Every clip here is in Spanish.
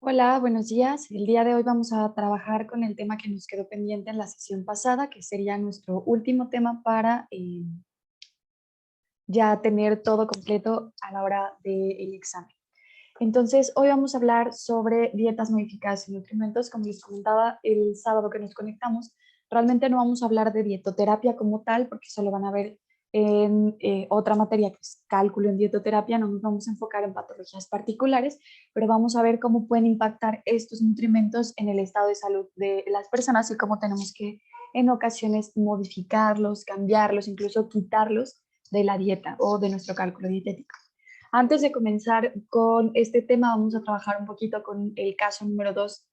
Hola, buenos días. El día de hoy vamos a trabajar con el tema que nos quedó pendiente en la sesión pasada, que sería nuestro último tema para ya tener todo completo a la hora del examen. Entonces, hoy vamos a hablar sobre dietas modificadas y nutrimentos. Como les comentaba el sábado que nos conectamos, realmente no vamos a hablar de dietoterapia como tal, porque eso lo van a ver en otra materia que es cálculo en dietoterapia. No nos vamos a enfocar en patologías particulares, pero vamos a ver cómo pueden impactar estos nutrimentos en el estado de salud de las personas y cómo tenemos que en ocasiones modificarlos, cambiarlos, incluso quitarlos de la dieta o de nuestro cálculo dietético. Antes de comenzar con este tema, vamos a trabajar un poquito con el caso número 2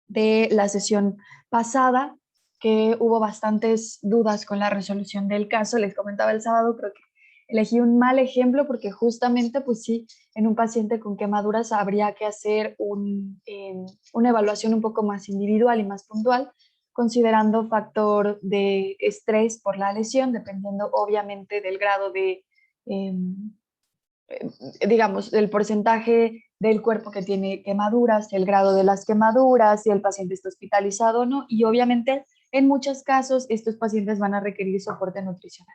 de la sesión pasada, que hubo bastantes dudas con la resolución del caso. Les comentaba el sábado, creo que elegí un mal ejemplo porque justamente, pues sí, en un paciente con quemaduras habría que hacer una evaluación un poco más individual y más puntual, considerando factor de estrés por la lesión, dependiendo obviamente del grado de... Eh, digamos, el porcentaje del cuerpo que tiene quemaduras, el grado de las quemaduras, si el paciente está hospitalizado o no, y obviamente en muchos casos estos pacientes van a requerir soporte nutricional.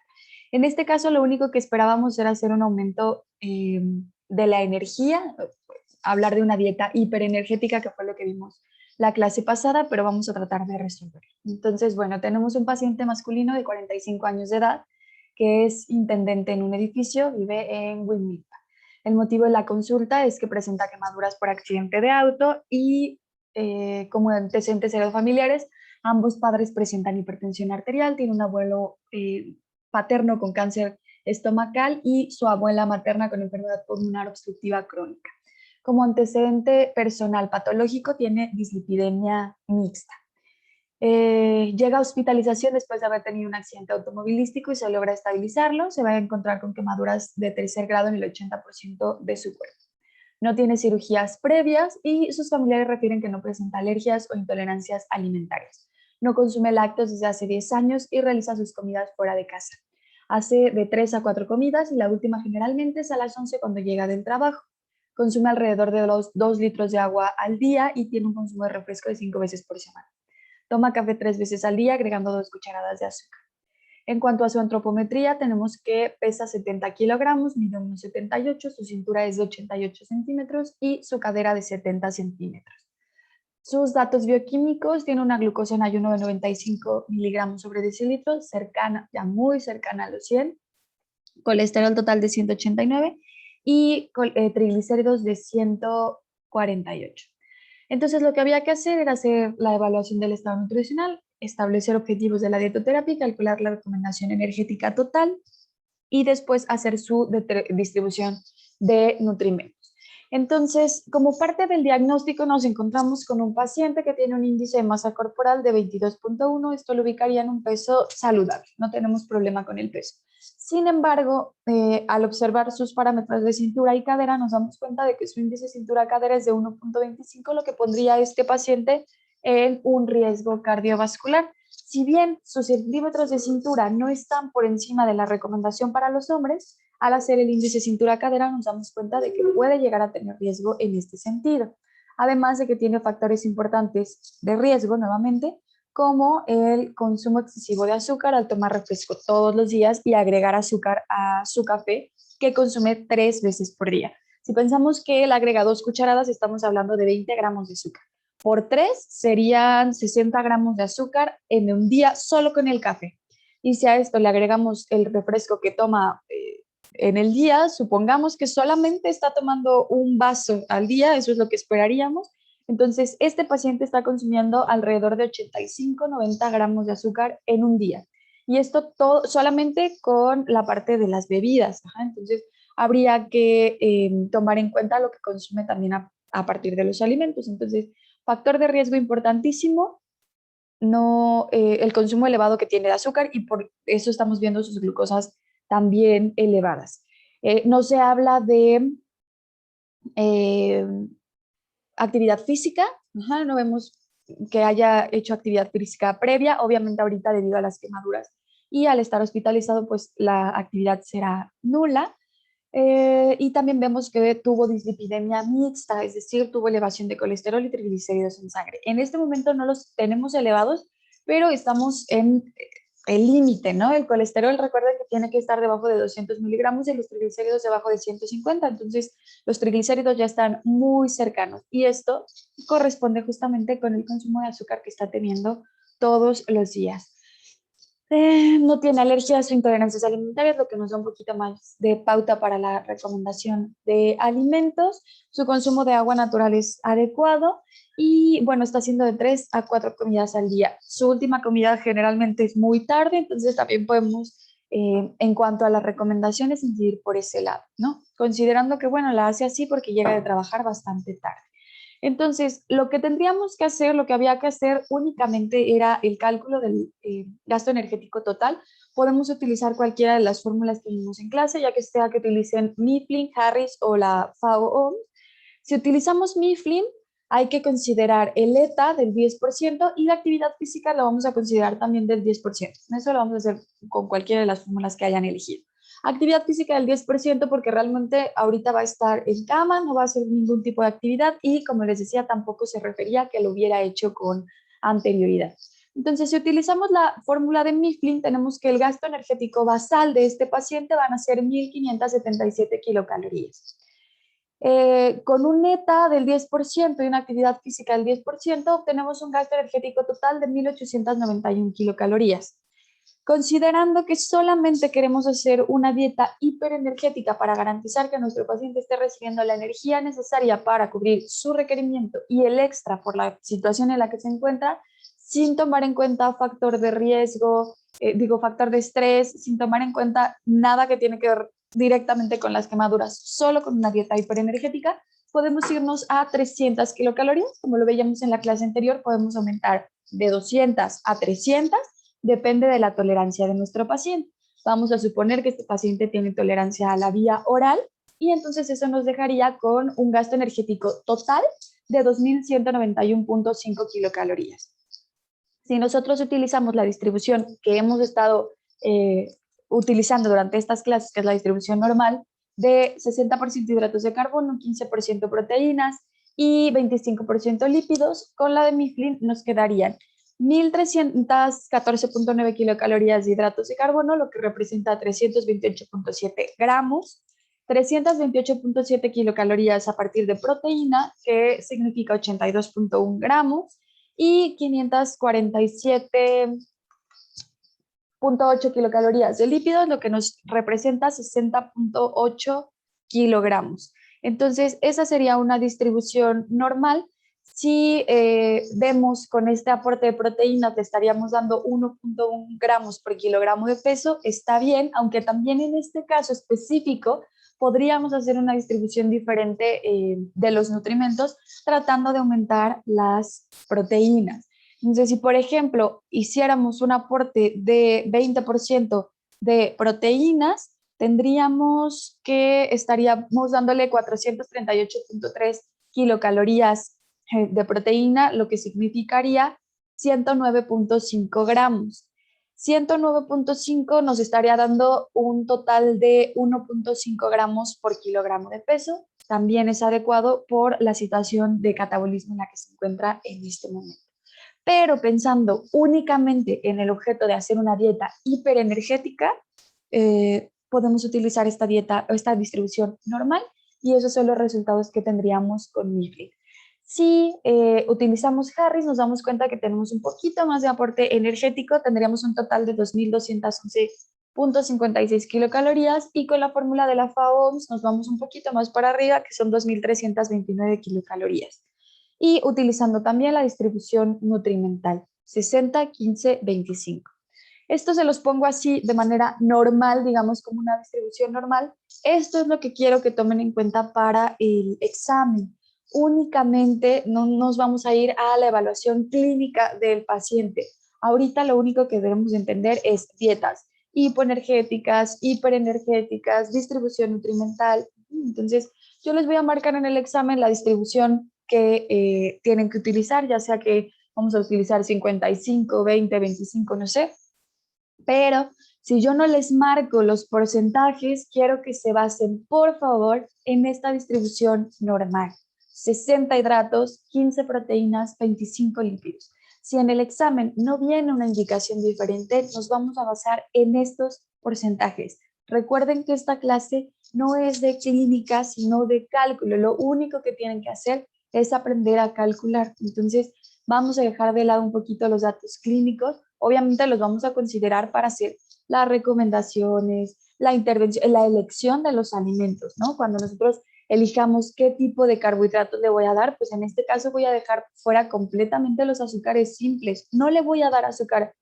En este caso, lo único que esperábamos era hacer un aumento de la energía, hablar de una dieta hiperenergética, que fue lo que vimos la clase pasada, pero vamos a tratar de resolverlo. Entonces, bueno, tenemos un paciente masculino de 45 años de edad que es intendente en un edificio, vive en Windmilpa. El motivo de la consulta es que presenta quemaduras por accidente de auto y como antecedentes familiares, ambos padres presentan hipertensión arterial, tiene un abuelo paterno con cáncer estomacal y su abuela materna con enfermedad pulmonar obstructiva crónica. Como antecedente personal patológico tiene dislipidemia mixta. Llega a hospitalización después de haber tenido un accidente automovilístico y se logra estabilizarlo. Se va a encontrar con quemaduras de tercer grado en el 80% de su cuerpo. No tiene cirugías previas y sus familiares refieren que no presenta alergias o intolerancias alimentarias. No consume lácteos desde hace 10 años y realiza sus comidas fuera de casa. Hace de 3 a 4 comidas y la última generalmente es a las 11 cuando llega del trabajo. Consume alrededor de los 2 litros de agua al día y tiene un consumo de refresco de 5 veces por semana. Toma café 3 veces al día, agregando 2 cucharadas de azúcar. En cuanto a su antropometría, tenemos que pesa 70 kilogramos, mide 1,78, su cintura es de 88 centímetros y su cadera de 70 centímetros. Sus datos bioquímicos, tiene una glucosa en ayuno de 95 miligramos sobre decilitro, cercana, ya muy cercana a los 100, colesterol total de 189 y triglicéridos de 148. Entonces, lo que había que hacer era hacer la evaluación del estado nutricional, establecer objetivos de la dietoterapia, calcular la recomendación energética total y después hacer su distribución de nutrimentos. Entonces, como parte del diagnóstico, nos encontramos con un paciente que tiene un índice de masa corporal de 22,1. Esto lo ubicaría en un peso saludable. No tenemos problema con el peso. Sin embargo, al observar sus parámetros de cintura y cadera, nos damos cuenta de que su índice cintura-cadera es de 1,25, lo que pondría a este paciente en un riesgo cardiovascular. Si bien sus centímetros de cintura no están por encima de la recomendación para los hombres, al hacer el índice cintura-cadera nos damos cuenta de que puede llegar a tener riesgo en este sentido. Además de que tiene factores importantes de riesgo, nuevamente, como el consumo excesivo de azúcar al tomar refresco todos los días y agregar azúcar a su café, que consume 3 veces por día. Si pensamos que él agrega 2 cucharadas, estamos hablando de 20 gramos de azúcar. Por 3 serían 60 gramos de azúcar en un día solo con el café. Y si a esto le agregamos el refresco que toma en el día, supongamos que solamente está tomando un vaso al día, eso es lo que esperaríamos. Entonces, este paciente está consumiendo alrededor de 85-90 gramos de azúcar en un día. Y esto todo solamente con la parte de las bebidas. Ajá. Entonces, habría que tomar en cuenta lo que consume también a partir de los alimentos. Entonces, factor de riesgo importantísimo, no, el consumo elevado que tiene de azúcar y por eso estamos viendo sus glucosas también elevadas. No se habla de eh, actividad física, ajá, no vemos que haya hecho actividad física previa, obviamente ahorita debido a las quemaduras y al estar hospitalizado, pues la actividad será nula. Y también vemos que tuvo dislipidemia mixta, es decir, tuvo elevación de colesterol y triglicéridos en sangre. En este momento no los tenemos elevados, pero estamos en el límite, ¿no? El colesterol, recuerden que tiene que estar debajo de 200 miligramos y los triglicéridos debajo de 150, entonces los triglicéridos ya están muy cercanos y esto corresponde justamente con el consumo de azúcar que está teniendo todos los días. No tiene alergias o intolerancias alimentarias, lo que nos da un poquito más de pauta para la recomendación de alimentos. Su consumo de agua natural es adecuado y bueno, está haciendo de 3 a 4 comidas al día. Su última comida generalmente es muy tarde, entonces también podemos, en cuanto a las recomendaciones, incidir por ese lado, ¿no? Considerando que, bueno, la hace así porque llega de trabajar bastante tarde. Entonces, lo que tendríamos que hacer, lo que había que hacer únicamente era el cálculo del gasto energético total. Podemos utilizar cualquiera de las fórmulas que vimos en clase, ya que sea que utilicen Mifflin, Harris o la FAO. Si utilizamos Mifflin, hay que considerar el ETA del 10% y la actividad física la vamos a considerar también del 10%. Eso lo vamos a hacer con cualquiera de las fórmulas que hayan elegido. Actividad física del 10% porque realmente ahorita va a estar en cama, no va a hacer ningún tipo de actividad y como les decía, tampoco se refería a que lo hubiera hecho con anterioridad. Entonces, si utilizamos la fórmula de Mifflin, tenemos que el gasto energético basal de este paciente van a ser 1.577 kilocalorías. Con un ETA del 10% y una actividad física del 10%, obtenemos un gasto energético total de 1.891 kilocalorías. Considerando que solamente queremos hacer una dieta hiperenergética para garantizar que nuestro paciente esté recibiendo la energía necesaria para cubrir su requerimiento y el extra por la situación en la que se encuentra, sin tomar en cuenta factor de riesgo, factor de estrés, sin tomar en cuenta nada que tiene que ver directamente con las quemaduras, solo con una dieta hiperenergética, podemos irnos a 300 kilocalorías. Como lo veíamos en la clase anterior, podemos aumentar de 200 a 300, depende de la tolerancia de nuestro paciente. Vamos a suponer que este paciente tiene tolerancia a la vía oral y entonces eso nos dejaría con un gasto energético total de 2.191.5 kilocalorías. Si nosotros utilizamos la distribución que hemos estado utilizando durante estas clases, que es la distribución normal, de 60% hidratos de carbono, 15% proteínas y 25% lípidos, con la de Mifflin nos quedarían 1.314.9 kilocalorías de hidratos de carbono, lo que representa 328.7 gramos, 328.7 kilocalorías a partir de proteína, que significa 82.1 gramos, y 547.8 kilocalorías de lípidos, lo que nos representa 60.8 kilogramos. Entonces, esa sería una distribución normal. Si vemos con este aporte de proteínas, le estaríamos dando 1.1 gramos por kilogramo de peso, está bien, aunque también en este caso específico podríamos hacer una distribución diferente de los nutrimentos tratando de aumentar las proteínas. Entonces, si por ejemplo hiciéramos un aporte de 20% de proteínas, tendríamos que estaríamos dándole 438.3 kilocalorías de proteína, lo que significaría 109.5 gramos. 109.5 nos estaría dando un total de 1.5 gramos por kilogramo de peso. También es adecuado por la situación de catabolismo en la que se encuentra en este momento. Pero pensando únicamente en el objeto de hacer una dieta hiperenergética, podemos utilizar esta dieta o esta distribución normal y esos son los resultados que tendríamos con Mifflin. Si utilizamos Harris, nos damos cuenta que tenemos un poquito más de aporte energético, tendríamos un total de 2.211.56 kilocalorías y con la fórmula de la FAO-OMS nos vamos un poquito más para arriba, que son 2.329 kilocalorías. Y utilizando también la distribución nutrimental, 60, 15, 25. Esto se los pongo así de manera normal, digamos como una distribución normal. Esto es lo que quiero que tomen en cuenta para el examen. Únicamente no nos vamos a ir a la evaluación clínica del paciente. Ahorita lo único que debemos entender es dietas hipoenergéticas, hiperenergéticas, distribución nutrimental. Entonces, yo les voy a marcar en el examen la distribución que tienen que utilizar, ya sea que vamos a utilizar 55, 20, 25, no sé, pero Si yo no les marco los porcentajes, quiero que se basen, por favor, en esta distribución normal. 60 hidratos, 15 proteínas, 25 lípidos. Si en el examen no viene una indicación diferente, nos vamos a basar en estos porcentajes. Recuerden que esta clase no es de clínica, sino de cálculo. Lo único que tienen que hacer es aprender a calcular. Entonces, vamos a dejar de lado un poquito los datos clínicos. Obviamente los vamos a considerar para hacer las recomendaciones, la intervención, la elección de los alimentos, ¿no? Cuando nosotros elijamos qué tipo de carbohidratos le voy a dar, pues en este caso voy a dejar fuera completamente los azúcares simples. No le voy a dar azúcar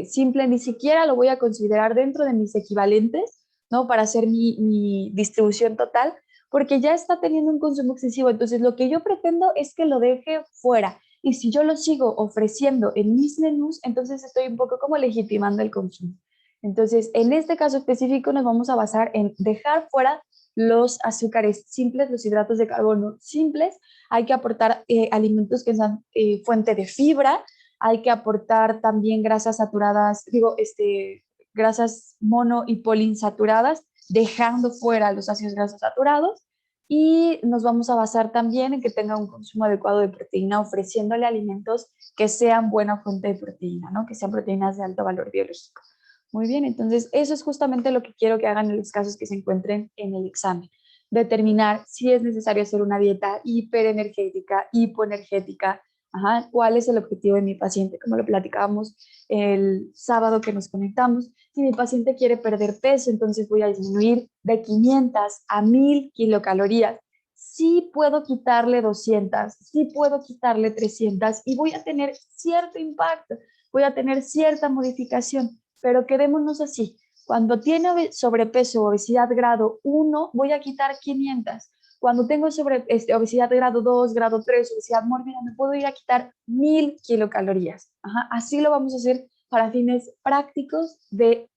simple, ni siquiera lo voy a considerar dentro de mis equivalentes, ¿no? Para hacer mi distribución total, porque ya está teniendo un consumo excesivo. Entonces, lo que yo pretendo es que lo deje fuera. Y si yo lo sigo ofreciendo en mis menús, entonces estoy un poco como legitimando el consumo. Entonces, en este caso específico nos vamos a basar en dejar fuera los azúcares simples, los hidratos de carbono simples. Hay que aportar alimentos que sean fuente de fibra. Hay que aportar también grasas saturadas, grasas mono y poliinsaturadas, dejando fuera los ácidos grasos saturados. Y nos vamos a basar también en que tenga un consumo adecuado de proteína, ofreciéndole alimentos que sean buena fuente de proteína, ¿no? Que sean proteínas de alto valor biológico. Muy bien, entonces eso es justamente lo que quiero que hagan en los casos que se encuentren en el examen. Determinar si es necesario hacer una dieta hiperenergética, hipoenergética, cuál es el objetivo de mi paciente, como lo platicábamos el sábado que nos conectamos. Si mi paciente quiere perder peso, entonces voy a disminuir de 500 a 1000 kilocalorías. Sí puedo quitarle 200, sí puedo quitarle 300 y voy a tener cierto impacto, voy a tener cierta modificación, pero quedémonos así. Cuando tiene sobrepeso o obesidad grado 1, voy a quitar 500. Cuando tengo obesidad grado 2, grado 3, obesidad mórbida, me puedo ir a quitar 1000 kilocalorías. Así lo vamos a hacer para fines prácticos del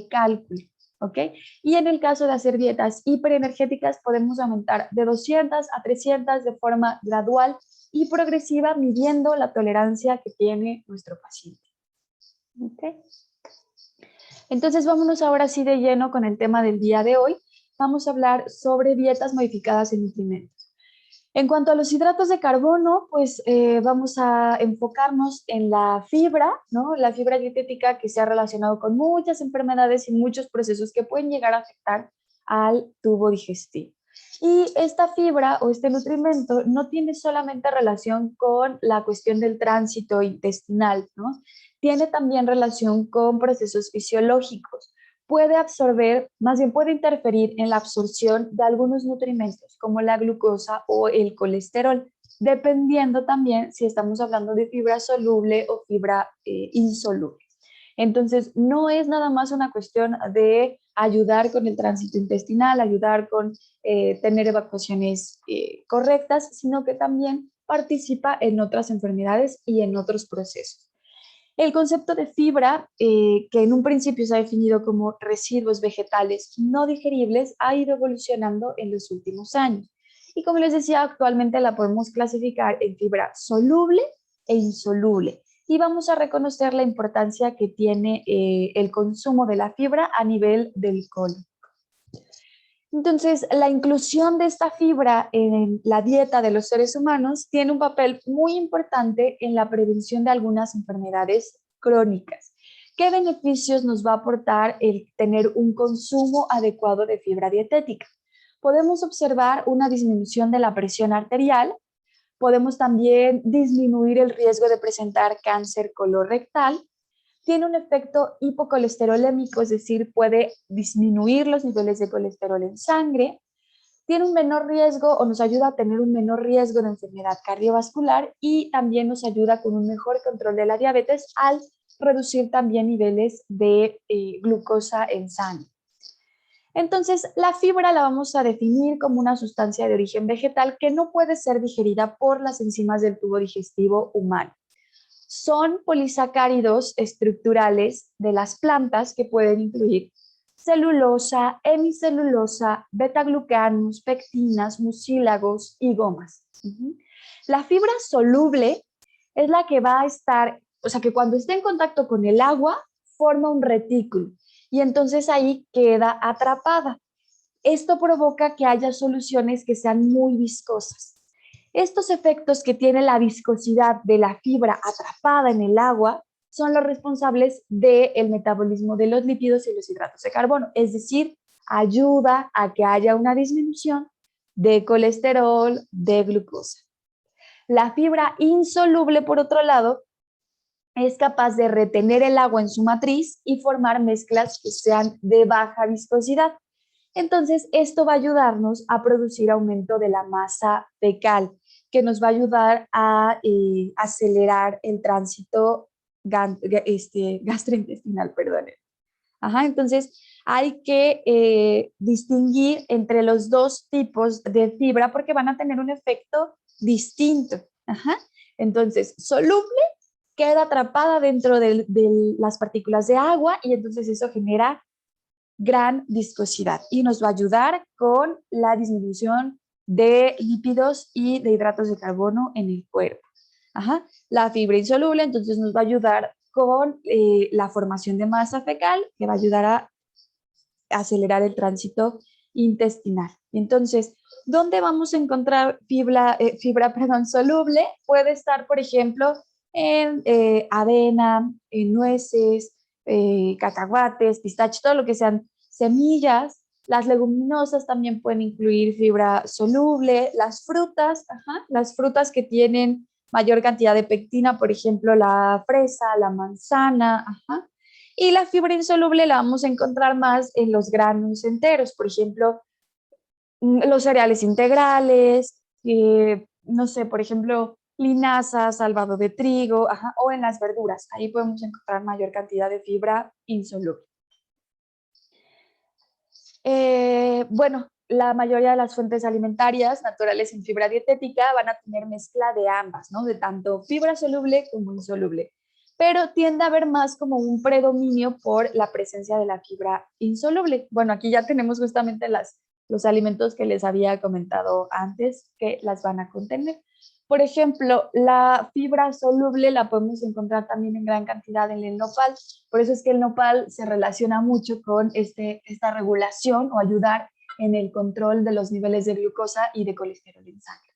cálculo. ¿Ok? Y en el caso de hacer dietas hiperenergéticas, podemos aumentar de 200 a 300 de forma gradual y progresiva, midiendo la tolerancia que tiene nuestro paciente. ¿Ok? Entonces, vámonos ahora sí de lleno con el tema del día de hoy. Vamos a hablar sobre dietas modificadas en nutrimentos. En cuanto a los hidratos de carbono, pues vamos a enfocarnos en la fibra, ¿no? La fibra dietética que se ha relacionado con muchas enfermedades y muchos procesos que pueden llegar a afectar al tubo digestivo. Y esta fibra o este nutrimento no tiene solamente relación con la cuestión del tránsito intestinal, ¿no? Tiene también relación con procesos fisiológicos. Puede absorber, más bien puede interferir en la absorción de algunos nutrimentos como la glucosa o el colesterol, dependiendo también si estamos hablando de fibra soluble o fibra insoluble. Entonces, no es nada más una cuestión de ayudar con el tránsito intestinal, ayudar con tener evacuaciones correctas, sino que también participa en otras enfermedades y en otros procesos. El concepto de fibra, que en un principio se ha definido como residuos vegetales no digeribles, ha ido evolucionando en los últimos años. Y como les decía, actualmente la podemos clasificar en fibra soluble e insoluble. Y vamos a reconocer la importancia que tiene el consumo de la fibra a nivel del colon. Entonces, la inclusión de esta fibra en la dieta de los seres humanos tiene un papel muy importante en la prevención de algunas enfermedades crónicas. ¿Qué beneficios nos va a aportar el tener un consumo adecuado de fibra dietética? Podemos observar una disminución de la presión arterial, podemos también disminuir el riesgo de presentar cáncer colorectal. Tiene un efecto hipocolesterolémico, es decir, puede disminuir los niveles de colesterol en sangre. Tiene un menor riesgo o nos ayuda a tener un menor riesgo de enfermedad cardiovascular y también nos ayuda con un mejor control de la diabetes al reducir también niveles de glucosa en sangre. Entonces, la fibra la vamos a definir como una sustancia de origen vegetal que no puede ser digerida por las enzimas del tubo digestivo humano. Son polisacáridos estructurales de las plantas que pueden incluir celulosa, hemicelulosa, betaglucanos, pectinas, mucílagos y gomas. La fibra soluble es la que va a estar, o sea, que cuando esté en contacto con el agua, forma un retículo. y entonces ahí queda atrapada. Esto provoca que haya soluciones que sean muy viscosas. Estos efectos que tiene la viscosidad de la fibra atrapada en el agua son los responsables del metabolismo de los lípidos y los hidratos de carbono, es decir, ayuda a que haya una disminución de colesterol, de glucosa. La fibra insoluble, por otro lado, es capaz de retener el agua en su matriz y formar mezclas que sean de baja viscosidad. Entonces, esto va a ayudarnos a producir aumento de la masa fecal, que nos va a ayudar a acelerar el tránsito gastrointestinal, perdón. Ajá, entonces, hay que distinguir entre los dos tipos de fibra porque van a tener un efecto distinto. Ajá. Entonces, soluble queda atrapada dentro de las partículas de agua y entonces eso genera gran viscosidad y nos va a ayudar con la disminución de lípidos y de hidratos de carbono en el cuerpo. Ajá. La fibra insoluble entonces nos va a ayudar con la formación de masa fecal, que va a ayudar a acelerar el tránsito intestinal. Entonces, ¿dónde vamos a encontrar fibra soluble? Puede estar, por ejemplo, en avena, en nueces, cacahuates, pistaches, todo lo que sean semillas. Las leguminosas también pueden incluir fibra soluble. Las frutas, ajá, las frutas que tienen mayor cantidad de pectina, por ejemplo, la fresa, la manzana, ajá. Y la fibra insoluble la vamos a encontrar más en los granos enteros, por ejemplo, los cereales integrales, no sé, por ejemplo, linaza, salvado de trigo, ajá, o en las verduras. Ahí podemos encontrar mayor cantidad de fibra insoluble. Bueno, la mayoría de las fuentes alimentarias naturales en fibra dietética van a tener mezcla de ambas, ¿no? De tanto fibra soluble como insoluble. Pero tiende a haber más como un predominio por la presencia de la fibra insoluble. Bueno, aquí ya tenemos justamente los alimentos que les había comentado antes que las van a contener. Por ejemplo, la fibra soluble la podemos encontrar también en gran cantidad en el nopal. Por eso es que el nopal se relaciona mucho con esta regulación o ayudar en el control de los niveles de glucosa y de colesterol en sangre.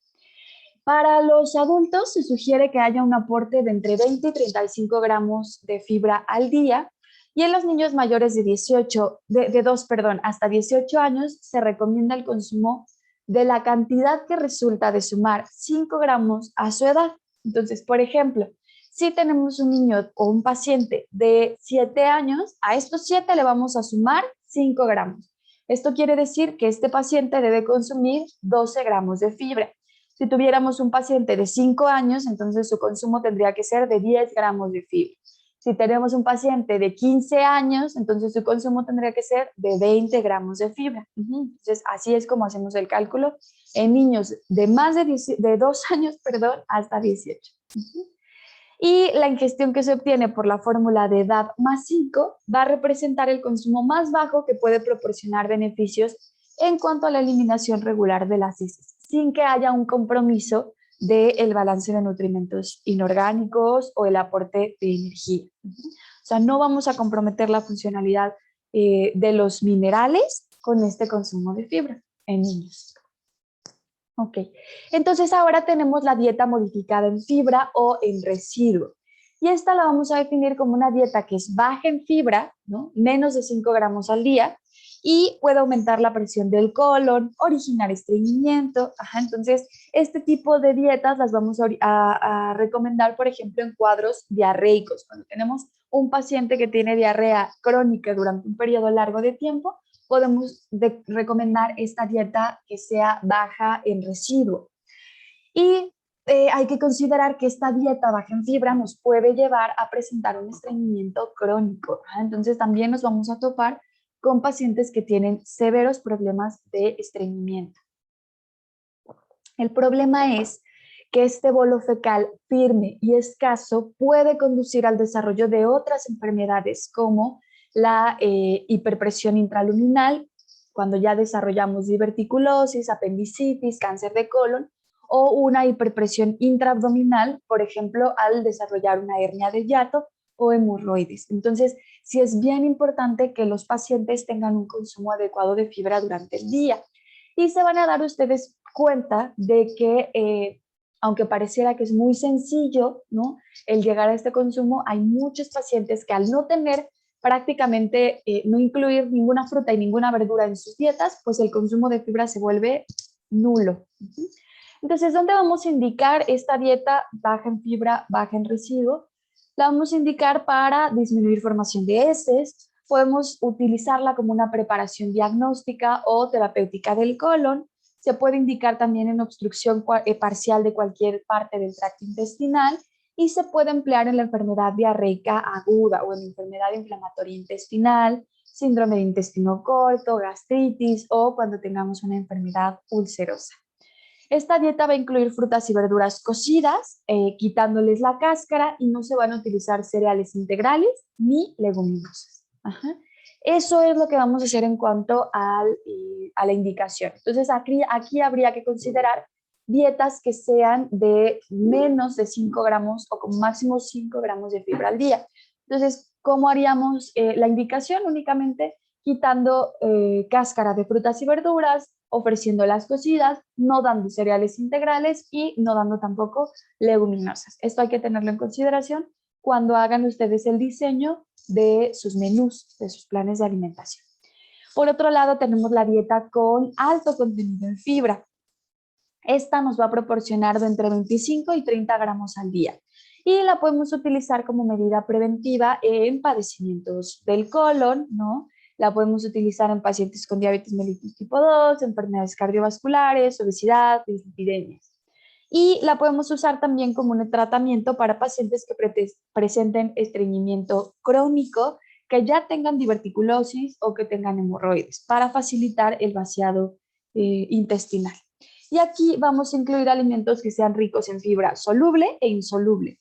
Para los adultos se sugiere que haya un aporte de entre 20 y 35 gramos de fibra al día y en los niños mayores de 2, hasta 18 años se recomienda el consumo de la cantidad que resulta de sumar 5 gramos a su edad. Entonces, por ejemplo, si tenemos un niño o un paciente de 7 años, a estos 7 le vamos a sumar 5 gramos. Esto quiere decir que este paciente debe consumir 12 gramos de fibra. Si tuviéramos un paciente de 5 años, entonces su consumo tendría que ser de 10 gramos de fibra. Si tenemos un paciente de 15 años, entonces su consumo tendría que ser de 20 gramos de fibra. Entonces, así es como hacemos el cálculo en niños de más de 2 años, hasta 18. Y la ingestión que se obtiene por la fórmula de edad más 5 va a representar el consumo más bajo que puede proporcionar beneficios en cuanto a la eliminación regular de las heces, sin que haya un compromiso del balance de nutrimentos inorgánicos o el aporte de energía. O sea, no vamos a comprometer la funcionalidad de los minerales con este consumo de fibra en niños. Ok, entonces ahora tenemos la dieta modificada en fibra o en residuo. Y esta la vamos a definir como una dieta que es baja en fibra, ¿no? Menos de 5 gramos al día, y puede aumentar la presión del colon, originar estreñimiento. Ajá, entonces, este tipo de dietas las vamos a recomendar, por ejemplo, en cuadros diarreicos. Cuando tenemos un paciente que tiene diarrea crónica durante un periodo largo de tiempo, podemos recomendar esta dieta que sea baja en residuo. Y hay que considerar que esta dieta baja en fibra nos puede llevar a presentar un estreñimiento crónico. Entonces también nos vamos a topar con pacientes que tienen severos problemas de estreñimiento. El problema es que este bolo fecal firme y escaso puede conducir al desarrollo de otras enfermedades como la hiperpresión intraluminal, cuando ya desarrollamos diverticulosis, apendicitis, cáncer de colon, o una hiperpresión intraabdominal, por ejemplo, al desarrollar una hernia de hiato o hemorroides. Entonces, sí es bien importante que los pacientes tengan un consumo adecuado de fibra durante el día. Y se van a dar ustedes cuenta de que, aunque pareciera que es muy sencillo, ¿no?, el llegar a este consumo, hay muchos pacientes que al no tener prácticamente, no incluir ninguna fruta y ninguna verdura en sus dietas, pues el consumo de fibra se vuelve nulo. Entonces, ¿dónde vamos a indicar esta dieta baja en fibra, baja en residuo? La vamos a indicar para disminuir formación de heces. Podemos utilizarla como una preparación diagnóstica o terapéutica del colon. Se puede indicar también en obstrucción parcial de cualquier parte del tracto intestinal y se puede emplear en la enfermedad diarreica aguda o en la enfermedad inflamatoria intestinal, síndrome de intestino corto, gastritis o cuando tengamos una enfermedad ulcerosa. Esta dieta va a incluir frutas y verduras cocidas, quitándoles la cáscara, y no se van a utilizar cereales integrales ni leguminosas. Ajá. Eso es lo que vamos a hacer en cuanto a la indicación. Entonces, aquí habría que considerar dietas que sean de menos de 5 gramos o con máximo 5 gramos de fibra al día. Entonces, ¿cómo haríamos la indicación? Únicamente quitando cáscara de frutas y verduras, ofreciendo las cocidas, no dando cereales integrales y no dando tampoco leguminosas. Esto hay que tenerlo en consideración cuando hagan ustedes el diseño de sus menús, de sus planes de alimentación. Por otro lado, tenemos la dieta con alto contenido en fibra. Esta nos va a proporcionar de entre 25 y 30 gramos al día y la podemos utilizar como medida preventiva en padecimientos del colon, ¿no? La podemos utilizar en pacientes con diabetes mellitus tipo 2, enfermedades cardiovasculares, obesidad, dislipidemias. Y la podemos usar también como un tratamiento para pacientes que presenten estreñimiento crónico, que ya tengan diverticulosis o que tengan hemorroides, para facilitar el vaciado intestinal. Y aquí vamos a incluir alimentos que sean ricos en fibra soluble e insoluble.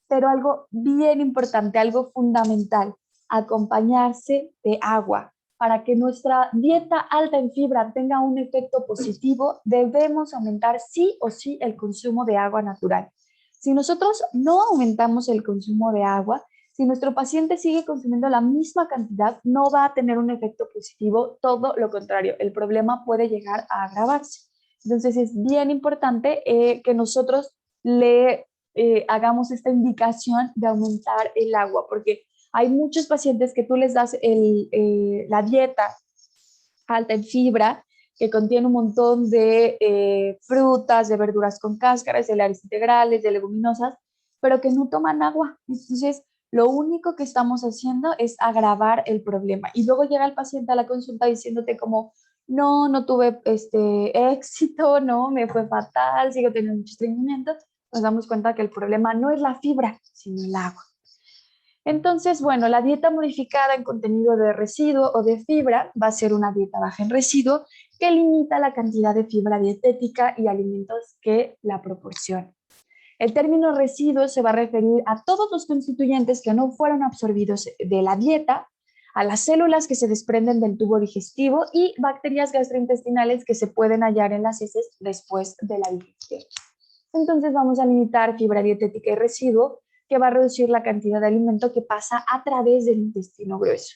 Pero algo bien importante, algo fundamental, acompañarse de agua. Para que nuestra dieta alta en fibra tenga un efecto positivo, debemos aumentar sí o sí el consumo de agua natural. Si nosotros no aumentamos el consumo de agua, si nuestro paciente sigue consumiendo la misma cantidad, no va a tener un efecto positivo, todo lo contrario, el problema puede llegar a agravarse. Entonces es bien importante que nosotros le hagamos esta indicación de aumentar el agua, porque hay muchos pacientes que tú les das la dieta alta en fibra, que contiene un montón de frutas, de verduras con cáscaras, de cereales integrales, de leguminosas, pero que no toman agua. Entonces, lo único que estamos haciendo es agravar el problema. Y luego llega el paciente a la consulta diciéndote como, no tuve éxito, no, me fue fatal, sigo teniendo mucho estreñimiento. Nos damos cuenta que el problema no es la fibra, sino el agua. Entonces, bueno, la dieta modificada en contenido de residuo o de fibra va a ser una dieta baja en residuo que limita la cantidad de fibra dietética y alimentos que la proporcionan. El término residuo se va a referir a todos los constituyentes que no fueron absorbidos de la dieta, a las células que se desprenden del tubo digestivo y bacterias gastrointestinales que se pueden hallar en las heces después de la digestión. Entonces vamos a limitar fibra dietética y residuo, que va a reducir la cantidad de alimento que pasa a través del intestino grueso.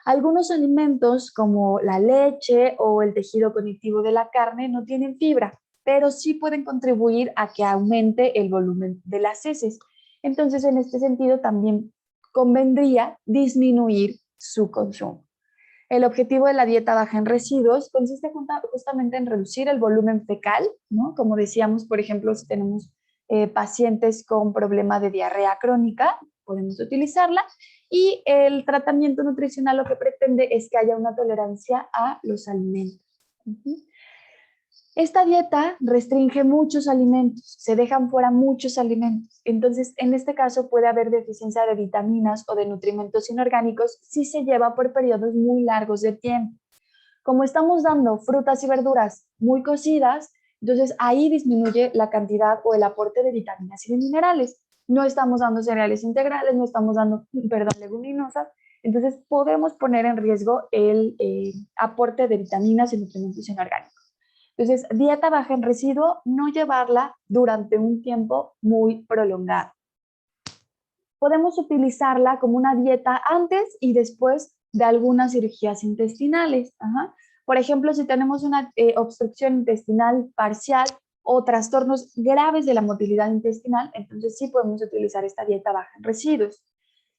Algunos alimentos como la leche o el tejido conectivo de la carne no tienen fibra, pero sí pueden contribuir a que aumente el volumen de las heces. Entonces, en este sentido, también convendría disminuir su consumo. El objetivo de la dieta baja en residuos consiste justamente en reducir el volumen fecal, ¿no? Como decíamos, por ejemplo, si tenemos pacientes con problema de diarrea crónica, podemos utilizarla. Y el tratamiento nutricional lo que pretende es que haya una tolerancia a los alimentos. Esta dieta restringe muchos alimentos, se dejan fuera muchos alimentos. Entonces, en este caso puede haber deficiencia de vitaminas o de nutrimentos inorgánicos si se lleva por periodos muy largos de tiempo. Como estamos dando frutas y verduras muy cocidas, entonces ahí disminuye la cantidad o el aporte de vitaminas y de minerales. No estamos dando cereales integrales, no estamos dando, leguminosas. Entonces podemos poner en riesgo el aporte de vitaminas y nutrimentos inorgánicos. Entonces, dieta baja en residuo, no llevarla durante un tiempo muy prolongado. podemos utilizarla como una dieta antes y después de algunas cirugías intestinales. Ajá. Por ejemplo, si tenemos una obstrucción intestinal parcial o trastornos graves de la motilidad intestinal, entonces sí podemos utilizar esta dieta baja en residuos.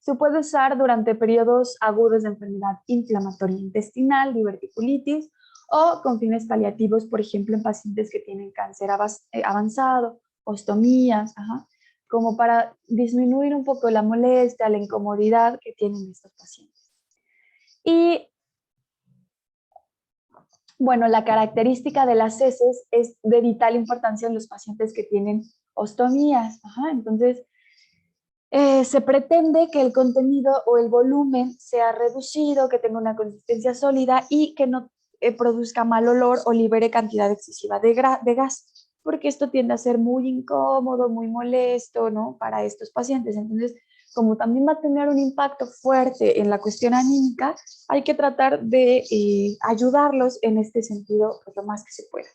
Se puede usar durante periodos agudos de enfermedad inflamatoria intestinal, diverticulitis, o con fines paliativos, por ejemplo, en pacientes que tienen cáncer avanzado, ostomías, ajá, como para disminuir un poco la molestia, la incomodidad que tienen estos pacientes. Y bueno, la característica de las heces es de vital importancia en los pacientes que tienen ostomías. Ajá, entonces, se pretende que el contenido o el volumen sea reducido, que tenga una consistencia sólida y que no produzca mal olor o libere cantidad excesiva de gas, porque esto tiende a ser muy incómodo, muy molesto, ¿no? Para estos pacientes. Entonces, como también va a tener un impacto fuerte en la cuestión anímica, hay que tratar de ayudarlos en este sentido pues, lo más que se pueda.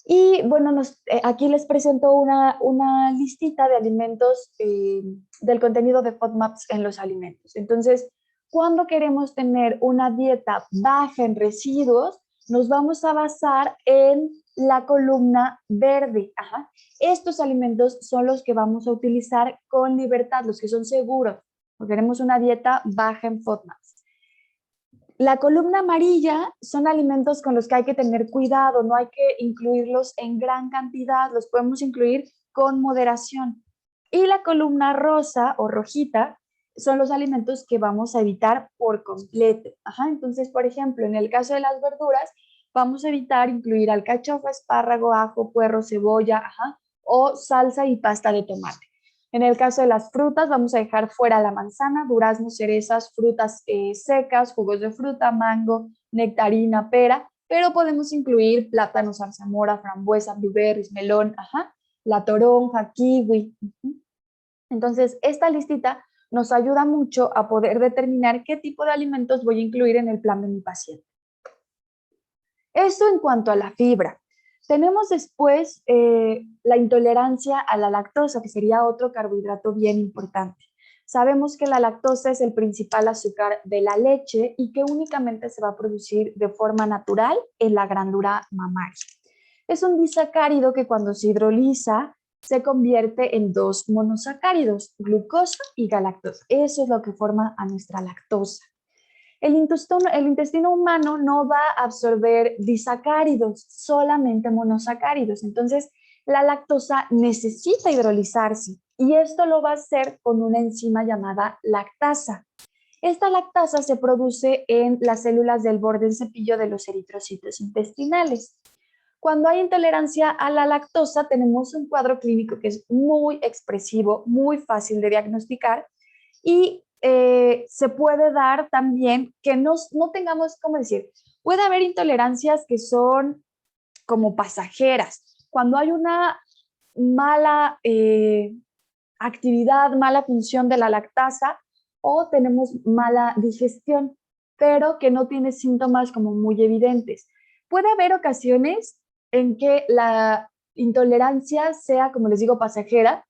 Y bueno, aquí les presento una listita de alimentos, del contenido de FODMAPs en los alimentos. Entonces, cuando queremos tener una dieta baja en residuos, nos vamos a basar en la columna verde. Ajá. Estos alimentos son los que vamos a utilizar con libertad, los que son seguros. Porque queremos una dieta baja en FODMAPs. La columna amarilla son alimentos con los que hay que tener cuidado, no hay que incluirlos en gran cantidad, los podemos incluir con moderación. Y la columna rosa o rojita son los alimentos que vamos a evitar por completo. Ajá, entonces, por ejemplo, en el caso de las verduras, vamos a evitar incluir alcachofa, espárrago, ajo, puerro, cebolla, ajá, o salsa y pasta de tomate. En el caso de las frutas, vamos a dejar fuera la manzana, duraznos, cerezas, frutas secas, jugos de fruta, mango, nectarina, pera, pero podemos incluir plátano, zarzamora, frambuesa, blueberries, melón, ajá, la toronja, kiwi. Entonces, esta listita nos ayuda mucho a poder determinar qué tipo de alimentos voy a incluir en el plan de mi paciente. Esto en cuanto a la fibra. Tenemos después la intolerancia a la lactosa, que sería otro carbohidrato bien importante. Sabemos que la lactosa es el principal azúcar de la leche y que únicamente se va a producir de forma natural en la glándula mamaria. Es un disacárido que cuando se hidroliza se convierte en dos monosacáridos, glucosa y galactosa. Eso es lo que forma a nuestra lactosa. El intestino humano no va a absorber disacáridos, solamente monosacáridos. Entonces, la lactosa necesita hidrolizarse y esto lo va a hacer con una enzima llamada lactasa. Esta lactasa se produce en las células del borde en cepillo de los eritrocitos intestinales. Cuando hay intolerancia a la lactosa, tenemos un cuadro clínico que es muy expresivo, muy fácil de diagnosticar y se puede dar también que no tengamos, ¿cómo decir? Puede haber intolerancias que son como pasajeras. Cuando hay una mala actividad, mala función de la lactasa o tenemos mala digestión, pero que no tiene síntomas como muy evidentes. Puede haber ocasiones en que la intolerancia sea, como les digo, pasajera,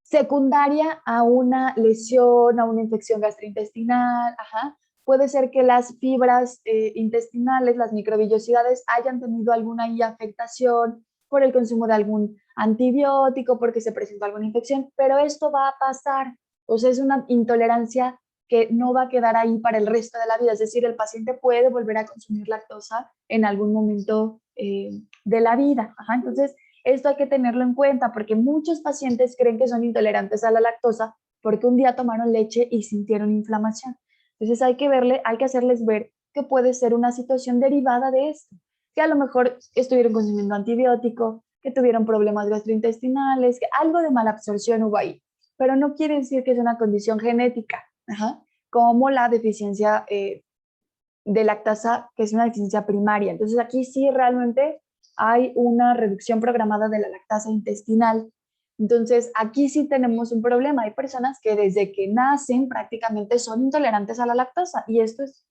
secundaria a una lesión, a una infección gastrointestinal, ajá. Puede ser que las fibras intestinales, las microvillosidades, hayan tenido alguna afectación por el consumo de algún antibiótico, porque se presentó alguna infección, pero esto va a pasar. O sea, es una intolerancia que no va a quedar ahí para el resto de la vida. Es decir, el paciente puede volver a consumir lactosa en algún momento de la vida. Ajá. Entonces, esto hay que tenerlo en cuenta porque muchos pacientes creen que son intolerantes a la lactosa porque un día tomaron leche y sintieron inflamación. Entonces hay que hacerles ver que puede ser una situación derivada de esto, que a lo mejor estuvieron consumiendo antibiótico, que tuvieron problemas gastrointestinales, que algo de mala absorción hubo ahí, pero no quiere decir que es una condición genética, ajá, como la deficiencia de lactasa, que es una deficiencia primaria. Entonces aquí sí realmente hay una reducción programada de la lactasa intestinal. Entonces, aquí sí tenemos un problema. Hay personas que desde que nacen prácticamente son intolerantes a la lactosa y esto es,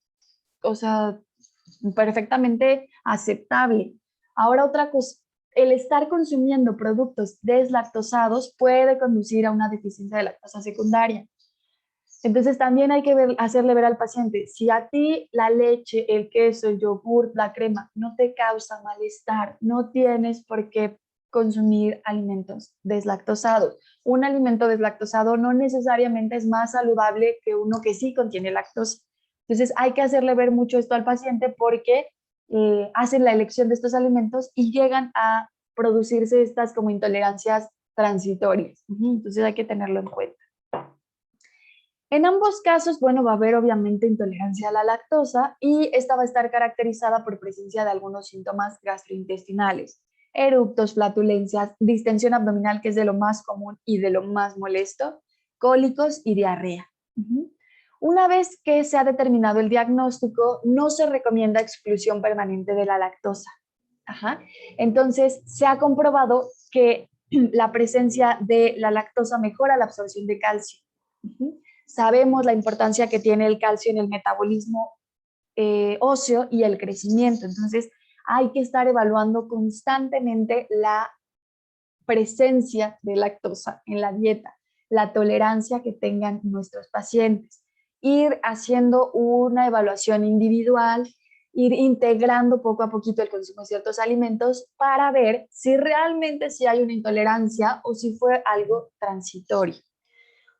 o sea, perfectamente aceptable. Ahora el estar consumiendo productos deslactosados puede conducir a una deficiencia de lactosa secundaria. Entonces también hay que hacerle ver al paciente, si a ti la leche, el queso, el yogur, la crema no te causa malestar, no tienes por qué consumir alimentos deslactosados. Un alimento deslactosado no necesariamente es más saludable que uno que sí contiene lactosa. Entonces hay que hacerle ver mucho esto al paciente porque hacen la elección de estos alimentos y llegan a producirse estas como intolerancias transitorias. Entonces hay que tenerlo en cuenta. En ambos casos, bueno, va a haber obviamente intolerancia a la lactosa y esta va a estar caracterizada por presencia de algunos síntomas gastrointestinales, eructos, flatulencias, distensión abdominal, que es de lo más común y de lo más molesto, cólicos y diarrea. Una vez que se ha determinado el diagnóstico, no se recomienda exclusión permanente de la lactosa. Entonces, se ha comprobado que la presencia de la lactosa mejora la absorción de calcio. Sabemos la importancia que tiene el calcio en el metabolismo óseo y el crecimiento. Entonces, hay que estar evaluando constantemente la presencia de lactosa en la dieta, la tolerancia que tengan nuestros pacientes, ir haciendo una evaluación individual, ir integrando poco a poquito el consumo de ciertos alimentos para ver si realmente sí hay una intolerancia o si fue algo transitorio.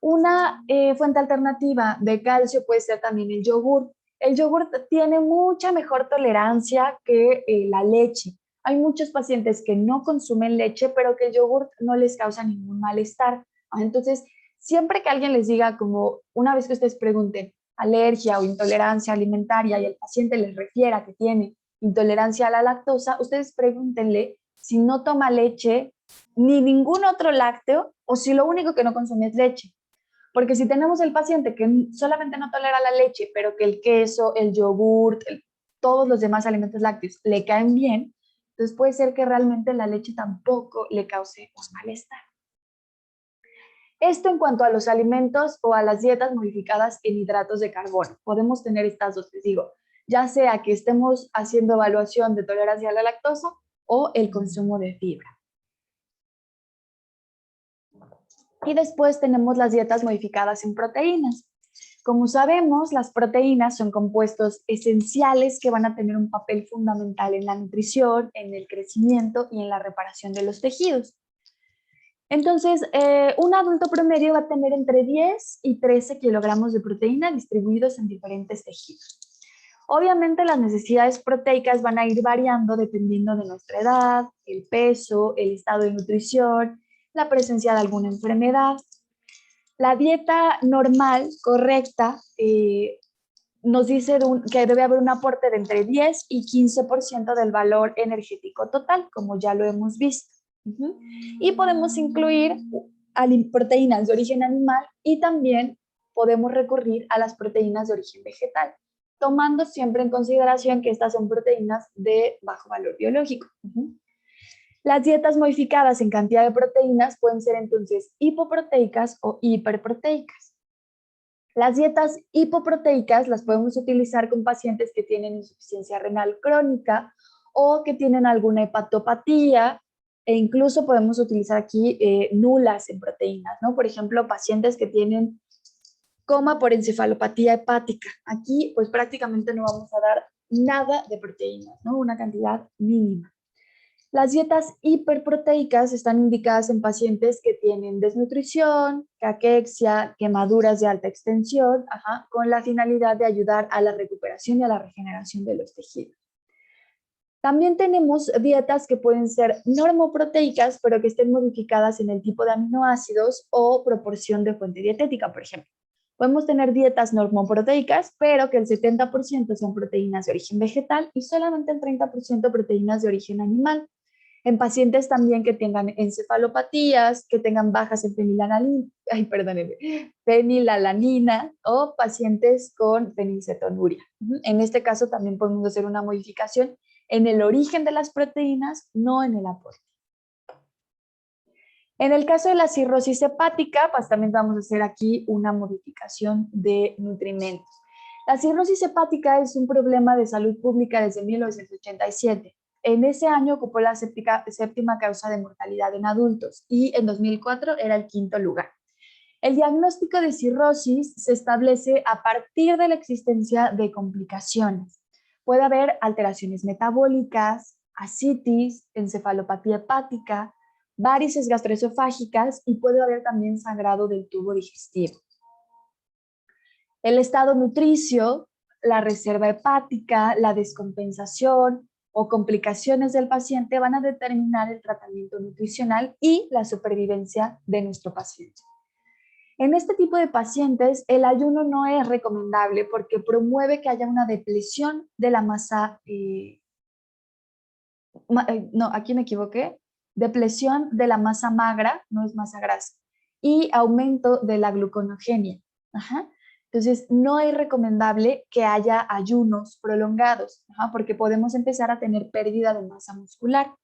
Una fuente alternativa de calcio puede ser también el yogur. El yogur tiene mucha mejor tolerancia que la leche. Hay muchos pacientes que no consumen leche, pero que el yogur no les causa ningún malestar. Entonces, siempre que alguien les diga, como una vez que ustedes pregunten alergia o intolerancia alimentaria y el paciente les refiera que tiene intolerancia a la lactosa, ustedes pregúntenle si no toma leche ni ningún otro lácteo o si lo único que no consume es leche. Porque si tenemos el paciente que solamente no tolera la leche, pero que el queso, el yogur, todos los demás alimentos lácteos le caen bien, entonces puede ser que realmente la leche tampoco le cause malestar. Esto en cuanto a los alimentos o a las dietas modificadas en hidratos de carbono. Podemos tener estas dos, les digo, ya sea que estemos haciendo evaluación de tolerancia a la lactosa o el consumo de fibra. Y después tenemos las dietas modificadas en proteínas. Como sabemos, las proteínas son compuestos esenciales que van a tener un papel fundamental en la nutrición, en el crecimiento y en la reparación de los tejidos. Entonces, un adulto promedio va a tener entre 10 y 13 kilogramos de proteína distribuidos en diferentes tejidos. Obviamente las necesidades proteicas van a ir variando dependiendo de nuestra edad, el peso, el estado de nutrición, la presencia de alguna enfermedad. La dieta normal, correcta, nos dice que debe haber un aporte de entre 10 y 15% del valor energético total, como ya lo hemos visto. Y podemos incluir proteínas de origen animal y también podemos recurrir a las proteínas de origen vegetal, tomando siempre en consideración que estas son proteínas de bajo valor biológico. Las dietas modificadas en cantidad de proteínas pueden ser entonces hipoproteicas o hiperproteicas. Las dietas hipoproteicas las podemos utilizar con pacientes que tienen insuficiencia renal crónica o que tienen alguna hepatopatía, e incluso podemos utilizar aquí nulas en proteínas, ¿no? Por ejemplo, pacientes que tienen coma por encefalopatía hepática. Aquí pues prácticamente no vamos a dar nada de proteínas, ¿no? Una cantidad mínima. Las dietas hiperproteicas están indicadas en pacientes que tienen desnutrición, caquexia, quemaduras de alta extensión, con la finalidad de ayudar a la recuperación y a la regeneración de los tejidos. También tenemos dietas que pueden ser normoproteicas, pero que estén modificadas en el tipo de aminoácidos o proporción de fuente dietética, por ejemplo. Podemos tener dietas normoproteicas, pero que el 70% sean proteínas de origen vegetal y solamente el 30% proteínas de origen animal. En pacientes también que tengan encefalopatías, que tengan bajas en fenilalanina o pacientes con fenilcetonuria. En este caso también podemos hacer una modificación en el origen de las proteínas, no en el aporte. En el caso de la cirrosis hepática, pues también vamos a hacer aquí una modificación de nutrimentos. La cirrosis hepática es un problema de salud pública desde 1987. en ese año ocupó la séptima causa de mortalidad en adultos y en 2004 era el quinto lugar. El diagnóstico de cirrosis se establece a partir de la existencia de complicaciones. Puede haber alteraciones metabólicas, ascitis, encefalopatía hepática, varices gastroesofágicas y puede haber también sangrado del tubo digestivo. El estado nutricio, la reserva hepática, la descompensación o complicaciones del paciente van a determinar el tratamiento nutricional y la supervivencia de nuestro paciente. En este tipo de pacientes, el ayuno no es recomendable porque promueve que haya una depresión de la masa, no, aquí me equivoqué, depresión de la masa magra, no es masa grasa, y aumento de la gluconogenia. Ajá. Entonces, no es recomendable que haya ayunos prolongados, porque podemos empezar a tener pérdida de masa muscular.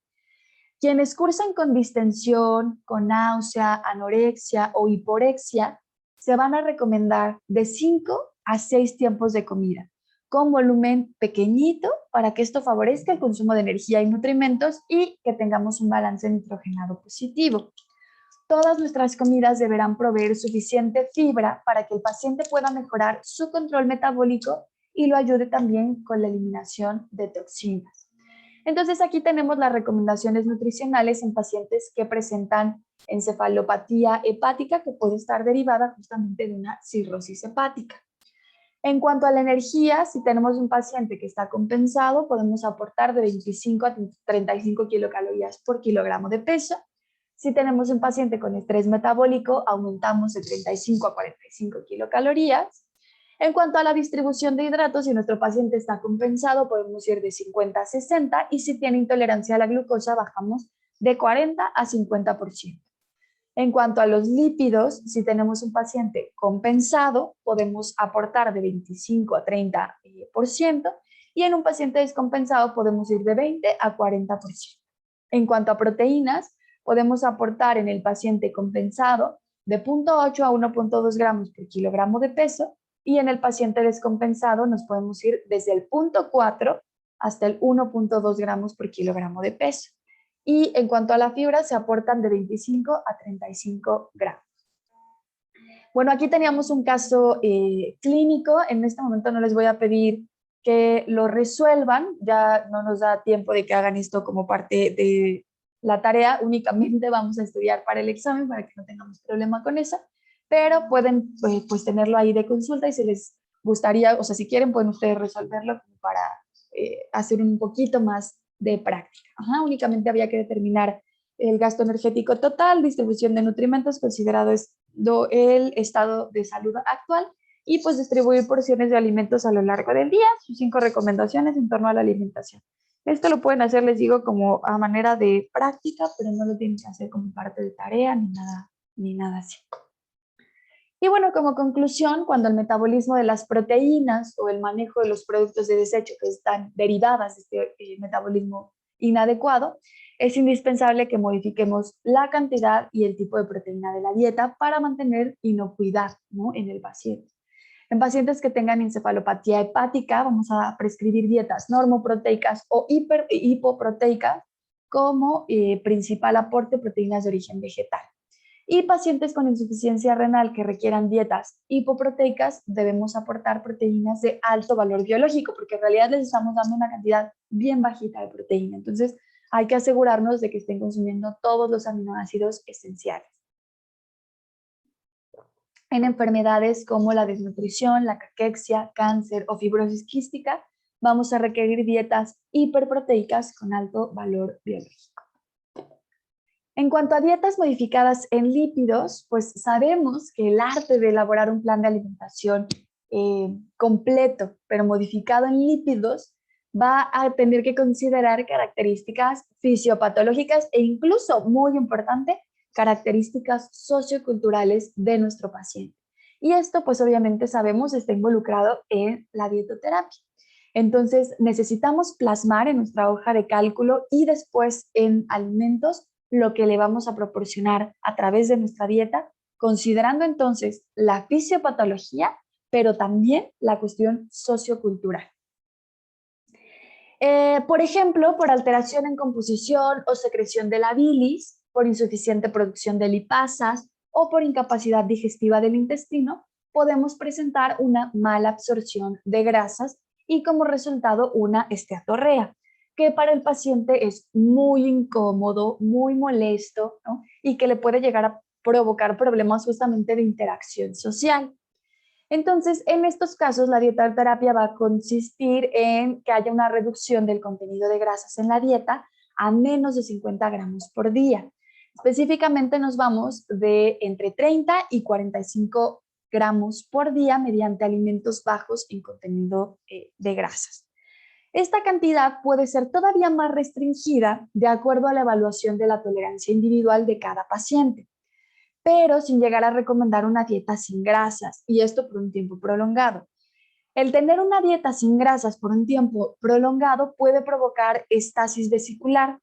Quienes cursan con distensión, con náusea, anorexia o hiporexia, se van a recomendar de 5 a 6 tiempos de comida, con volumen pequeñito para que esto favorezca el consumo de energía y nutrimentos y que tengamos un balance nitrogenado positivo. Todas nuestras comidas deberán proveer suficiente fibra para que el paciente pueda mejorar su control metabólico y lo ayude también con la eliminación de toxinas. Entonces aquí tenemos las recomendaciones nutricionales en pacientes que presentan encefalopatía hepática que puede estar derivada justamente de una cirrosis hepática. En cuanto a la energía, si tenemos un paciente que está compensado, podemos aportar de 25 a 35 kilocalorías por kilogramo de peso. Si tenemos un paciente con estrés metabólico, aumentamos de 35 a 45 kilocalorías. En cuanto a la distribución de hidratos, si nuestro paciente está compensado, podemos ir de 50 a 60 y si tiene intolerancia a la glucosa, bajamos de 40 a 50%. En cuanto a los lípidos, si tenemos un paciente compensado, podemos aportar de 25 a 30%, y en un paciente descompensado podemos ir de 20 a 40%. En cuanto a proteínas, podemos aportar en el paciente compensado de 0.8 a 1.2 gramos por kilogramo de peso, y en el paciente descompensado nos podemos ir desde el 0.4 hasta el 1.2 gramos por kilogramo de peso. Y en cuanto a la fibra, se aportan de 25 a 35 gramos. Bueno, aquí teníamos un caso clínico. En este momento no les voy a pedir que lo resuelvan, ya no nos da tiempo de que hagan esto como parte de la tarea, únicamente vamos a estudiar para el examen para que no tengamos problema con eso, pero pueden pues tenerlo ahí de consulta y si les gustaría, o sea, si quieren pueden ustedes resolverlo para hacer un poquito más de práctica. Únicamente había que determinar el gasto energético total, distribución de nutrimentos considerado el estado de salud actual y pues distribuir porciones de alimentos a lo largo del día, sus 5 recomendaciones en torno a la alimentación. Esto lo pueden hacer, les digo, como a manera de práctica, pero no lo tienen que hacer como parte de tarea ni nada así. Y bueno, como conclusión, cuando el metabolismo de las proteínas o el manejo de los productos de desecho que están derivadas de este metabolismo inadecuado, es indispensable que modifiquemos la cantidad y el tipo de proteína de la dieta para mantener inocuidad, ¿no?, en el paciente. En pacientes que tengan encefalopatía hepática, vamos a prescribir dietas normoproteicas o hipoproteicas como principal aporte de proteínas de origen vegetal. Y pacientes con insuficiencia renal que requieran dietas hipoproteicas, debemos aportar proteínas de alto valor biológico, porque en realidad les estamos dando una cantidad bien bajita de proteína. Entonces, hay que asegurarnos de que estén consumiendo todos los aminoácidos esenciales. En enfermedades como la desnutrición, la caquexia, cáncer o fibrosis quística, vamos a requerir dietas hiperproteicas con alto valor biológico. En cuanto a dietas modificadas en lípidos, pues sabemos que el arte de elaborar un plan de alimentación completo, pero modificado en lípidos, va a tener que considerar características fisiopatológicas e incluso, muy importante, características socioculturales de nuestro paciente. Y esto, pues obviamente sabemos, está involucrado en la dietoterapia. Entonces, necesitamos plasmar en nuestra hoja de cálculo y después en alimentos lo que le vamos a proporcionar a través de nuestra dieta, considerando entonces la fisiopatología, pero también la cuestión sociocultural. Por ejemplo, por alteración en composición o secreción de la bilis, por insuficiente producción de lipasas o por incapacidad digestiva del intestino, podemos presentar una mala absorción de grasas y como resultado una esteatorrea, que para el paciente es muy incómodo, muy molesto, ¿no? Y que le puede llegar a provocar problemas justamente de interacción social. Entonces, en estos casos, la dietoterapia va a consistir en que haya una reducción del contenido de grasas en la dieta a menos de 50 gramos por día. Específicamente nos vamos de entre 30 y 45 gramos por día mediante alimentos bajos en contenido de grasas. Esta cantidad puede ser todavía más restringida de acuerdo a la evaluación de la tolerancia individual de cada paciente, pero sin llegar a recomendar una dieta sin grasas, y esto por un tiempo prolongado. El tener una dieta sin grasas por un tiempo prolongado puede provocar estasis vesicular,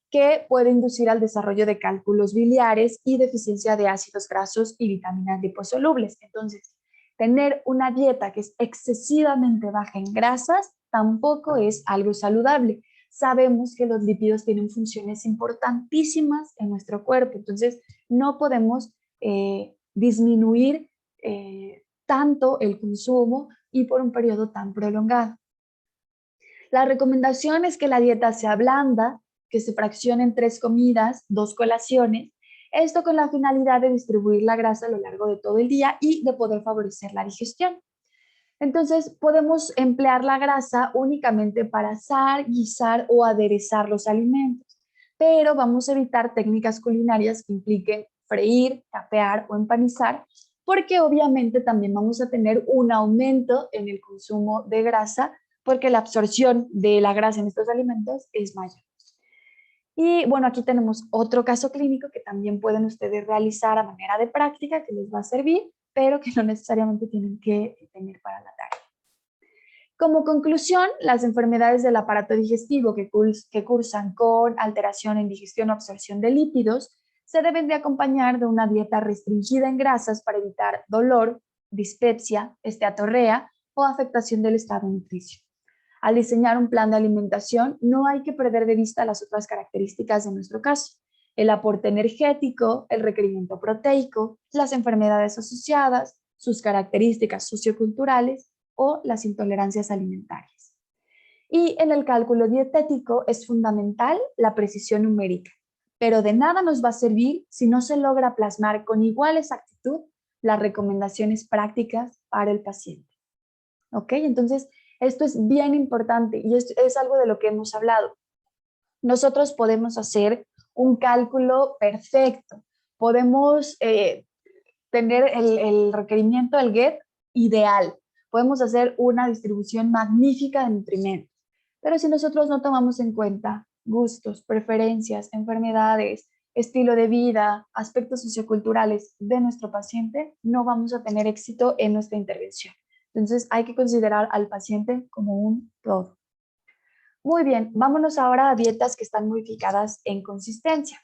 que puede inducir al desarrollo de cálculos biliares y deficiencia de ácidos grasos y vitaminas liposolubles. Entonces, tener una dieta que es excesivamente baja en grasas tampoco es algo saludable. Sabemos que los lípidos tienen funciones importantísimas en nuestro cuerpo, entonces no podemos disminuir tanto el consumo y por un periodo tan prolongado. La recomendación es que la dieta sea blanda, que se fraccione en 3 comidas, 2 colaciones, esto con la finalidad de distribuir la grasa a lo largo de todo el día y de poder favorecer la digestión. Entonces, podemos emplear la grasa únicamente para asar, guisar o aderezar los alimentos, pero vamos a evitar técnicas culinarias que impliquen freír, capear o empanizar, porque obviamente también vamos a tener un aumento en el consumo de grasa, porque la absorción de la grasa en estos alimentos es mayor. Y bueno, aquí tenemos otro caso clínico que también pueden ustedes realizar a manera de práctica que les va a servir, pero que no necesariamente tienen que tener para la tarea. Como conclusión, las enfermedades del aparato digestivo que cursan con alteración en digestión o absorción de lípidos se deben de acompañar de una dieta restringida en grasas para evitar dolor, dispepsia, esteatorrea o afectación del estado nutricio. Al diseñar un plan de alimentación, no hay que perder de vista las otras características de nuestro caso: el aporte energético, el requerimiento proteico, las enfermedades asociadas, sus características socioculturales o las intolerancias alimentarias. Y en el cálculo dietético es fundamental la precisión numérica, pero de nada nos va a servir si no se logra plasmar con igual exactitud las recomendaciones prácticas para el paciente. ¿Ok? Entonces, esto es bien importante y es algo de lo que hemos hablado. Nosotros podemos hacer un cálculo perfecto, podemos tener el requerimiento del GET ideal, podemos hacer una distribución magnífica de nutrimentos, pero si nosotros no tomamos en cuenta gustos, preferencias, enfermedades, estilo de vida, aspectos socioculturales de nuestro paciente, no vamos a tener éxito en nuestra intervención. Entonces hay que considerar al paciente como un todo. Muy bien, vámonos ahora a dietas que están modificadas en consistencia.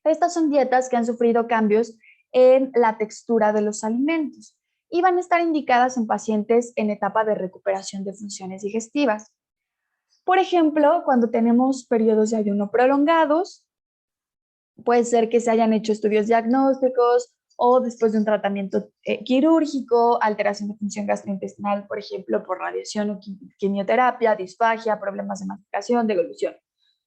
Estas son dietas que han sufrido cambios en la textura de los alimentos y van a estar indicadas en pacientes en etapa de recuperación de funciones digestivas. Por ejemplo, cuando tenemos periodos de ayuno prolongados, puede ser que se hayan hecho estudios diagnósticos o después de un tratamiento quirúrgico, alteración de función gastrointestinal, por ejemplo, por radiación o quimioterapia, disfagia, problemas de masticación, deglución.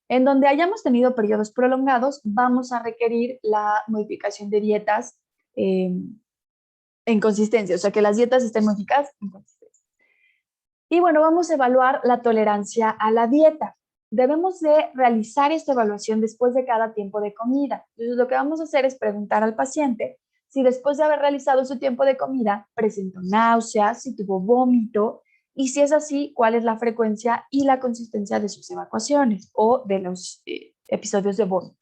En donde hayamos tenido periodos prolongados, vamos a requerir la modificación de dietas en consistencia, o sea, que las dietas estén modificadas en consistencia. Y bueno, vamos a evaluar la tolerancia a la dieta. Debemos de realizar esta evaluación después de cada tiempo de comida. Entonces, lo que vamos a hacer es preguntar al paciente si después de haber realizado su tiempo de comida presentó náuseas, si tuvo vómito, y si es así, cuál es la frecuencia y la consistencia de sus evacuaciones o de los episodios de vómito.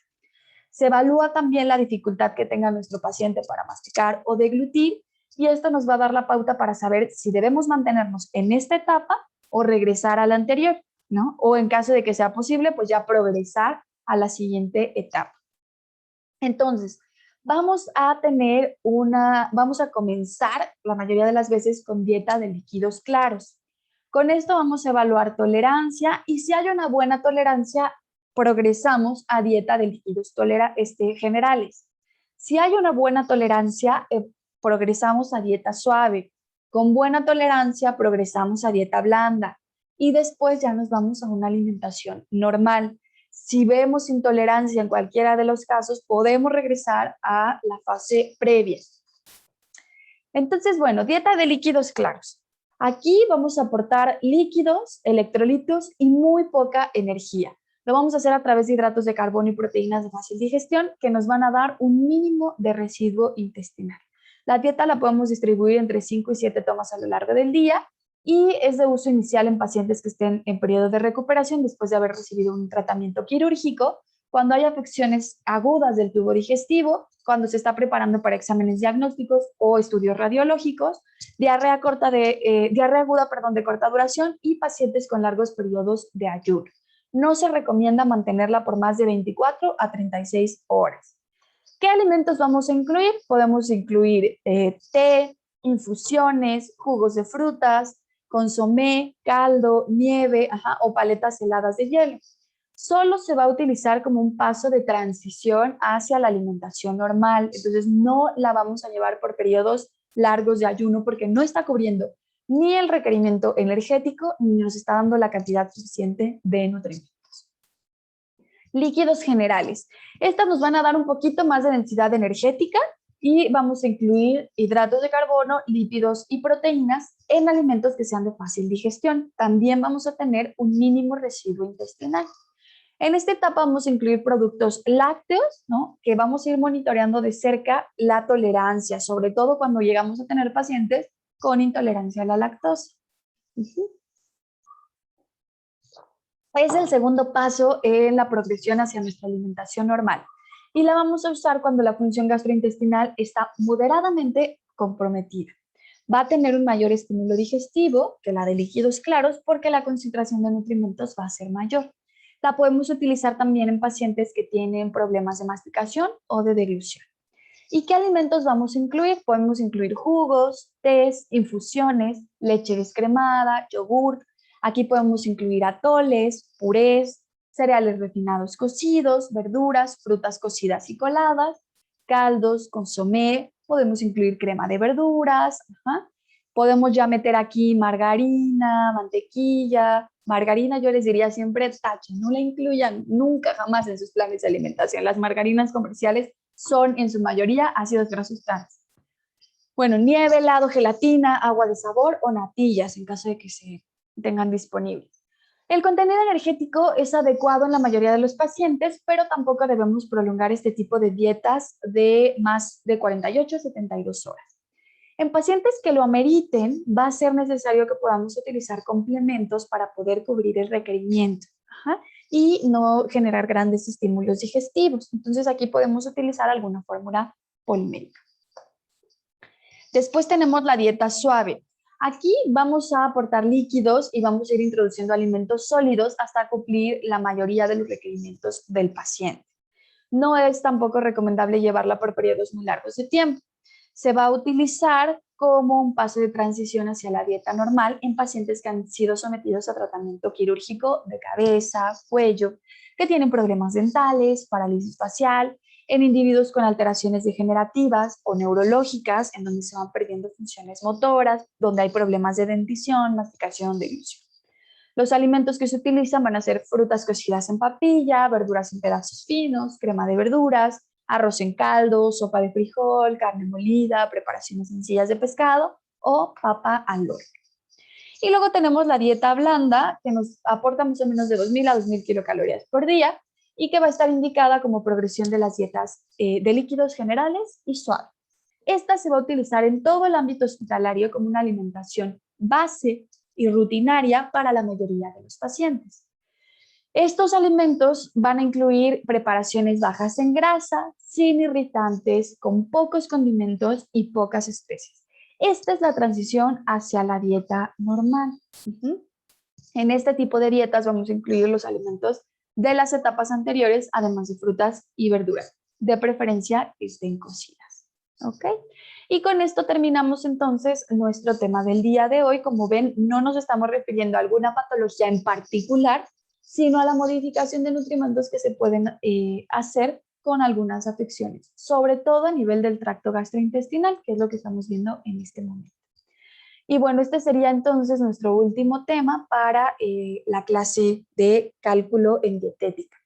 Se evalúa también la dificultad que tenga nuestro paciente para masticar o deglutir, y esto nos va a dar la pauta para saber si debemos mantenernos en esta etapa o regresar a la anterior, ¿no? O en caso de que sea posible, pues ya progresar a la siguiente etapa. Entonces, vamos a comenzar la mayoría de las veces con dieta de líquidos claros. Con esto vamos a evaluar tolerancia y si hay una buena tolerancia, progresamos a dieta de líquidos generales. Si hay una buena tolerancia, progresamos a dieta suave. Con buena tolerancia, progresamos a dieta blanda. Y después ya nos vamos a una alimentación normal. Si vemos intolerancia en cualquiera de los casos, podemos regresar a la fase previa. Entonces, bueno, dieta de líquidos claros. Aquí vamos a aportar líquidos, electrolitos y muy poca energía. Lo vamos a hacer a través de hidratos de carbono y proteínas de fácil digestión que nos van a dar un mínimo de residuo intestinal. La dieta la podemos distribuir entre 5 y 7 tomas a lo largo del día y es de uso inicial en pacientes que estén en periodo de recuperación después de haber recibido un tratamiento quirúrgico, cuando hay afecciones agudas del tubo digestivo, cuando se está preparando para exámenes diagnósticos o estudios radiológicos, diarrea aguda, de corta duración y pacientes con largos periodos de ayuno. No se recomienda mantenerla por más de 24 a 36 horas. ¿Qué alimentos vamos a incluir? Podemos incluir té, infusiones, jugos de frutas, consomé, caldo, nieve, o paletas heladas de hielo. Solo se va a utilizar como un paso de transición hacia la alimentación normal. Entonces no la vamos a llevar por periodos largos de ayuno porque no está cubriendo ni el requerimiento energético ni nos está dando la cantidad suficiente de nutrientes. Líquidos generales. Estas nos van a dar un poquito más de densidad energética y vamos a incluir hidratos de carbono, lípidos y proteínas en alimentos que sean de fácil digestión. También vamos a tener un mínimo residuo intestinal. En esta etapa vamos a incluir productos lácteos, ¿no? Que vamos a ir monitoreando de cerca la tolerancia, sobre todo cuando llegamos a tener pacientes con intolerancia a la lactosa. Es el segundo paso en la progresión hacia nuestra alimentación normal y la vamos a usar cuando la función gastrointestinal está moderadamente comprometida. Va a tener un mayor estímulo digestivo que la de líquidos claros porque la concentración de nutrimentos va a ser mayor. La podemos utilizar también en pacientes que tienen problemas de masticación o de deglución. ¿Y qué alimentos vamos a incluir? Podemos incluir jugos, tés, infusiones, leche descremada, yogur. Aquí podemos incluir atoles, purés, cereales refinados cocidos, verduras, frutas cocidas y coladas, caldos, consomé. Podemos incluir crema de verduras. Podemos ya meter aquí margarina, mantequilla. Margarina yo les diría siempre tachen, no la incluyan nunca jamás en sus planes de alimentación. Las margarinas comerciales son en su mayoría ácidos grasos trans. Bueno, nieve, helado, gelatina, agua de sabor o natillas en caso de que se tengan disponibles. El contenido energético es adecuado en la mayoría de los pacientes, pero tampoco debemos prolongar este tipo de dietas de más de 48 a 72 horas. En pacientes que lo ameriten, va a ser necesario que podamos utilizar complementos para poder cubrir el requerimiento y no generar grandes estímulos digestivos. Entonces aquí podemos utilizar alguna fórmula polimérica. Después tenemos la dieta suave. Aquí vamos a aportar líquidos y vamos a ir introduciendo alimentos sólidos hasta cumplir la mayoría de los requerimientos del paciente. No es tampoco recomendable llevarla por periodos muy largos de tiempo. Se va a utilizar como un paso de transición hacia la dieta normal en pacientes que han sido sometidos a tratamiento quirúrgico de cabeza, cuello, que tienen problemas dentales, parálisis facial, en individuos con alteraciones degenerativas o neurológicas, en donde se van perdiendo funciones motoras, donde hay problemas de dentición, masticación, deglución. Los alimentos que se utilizan van a ser frutas cocidas en papilla, verduras en pedazos finos, crema de verduras, arroz en caldo, sopa de frijol, carne molida, preparaciones sencillas de pescado o papa al horno. Y luego tenemos la dieta blanda, que nos aporta más o menos de 2.000 a 2.000 kilocalorías por día y que va a estar indicada como progresión de las dietas de líquidos generales y suaves. Esta se va a utilizar en todo el ámbito hospitalario como una alimentación base y rutinaria para la mayoría de los pacientes. Estos alimentos van a incluir preparaciones bajas en grasa, sin irritantes, con pocos condimentos y pocas especies. Esta es la transición hacia la dieta normal. En este tipo de dietas vamos a incluir los alimentos de las etapas anteriores, además de frutas y verduras. De preferencia estén cocidas. ¿Ok? Y con esto terminamos entonces nuestro tema del día de hoy. Como ven, no nos estamos refiriendo a alguna patología en particular, sino a la modificación de nutrimentos que se pueden hacer con algunas afecciones, sobre todo a nivel del tracto gastrointestinal, que es lo que estamos viendo en este momento. Y bueno, este sería entonces nuestro último tema para la clase de cálculo en dietética.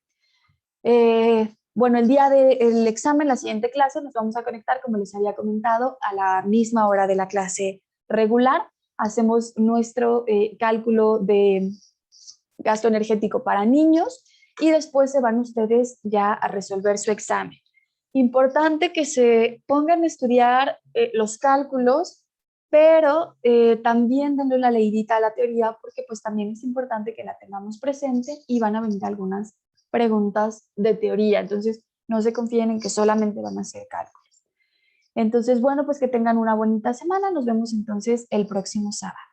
Bueno, el día del examen, la siguiente clase, nos vamos a conectar, como les había comentado, a la misma hora de la clase regular. Hacemos nuestro cálculo de gasto energético para niños y después se van ustedes ya a resolver su examen. Importante que se pongan a estudiar los cálculos, pero también denle una leidita a la teoría porque pues también es importante que la tengamos presente y van a venir algunas preguntas de teoría. Entonces, no se confíen en que solamente van a hacer cálculos. Entonces, bueno, pues que tengan una bonita semana. Nos vemos entonces el próximo sábado.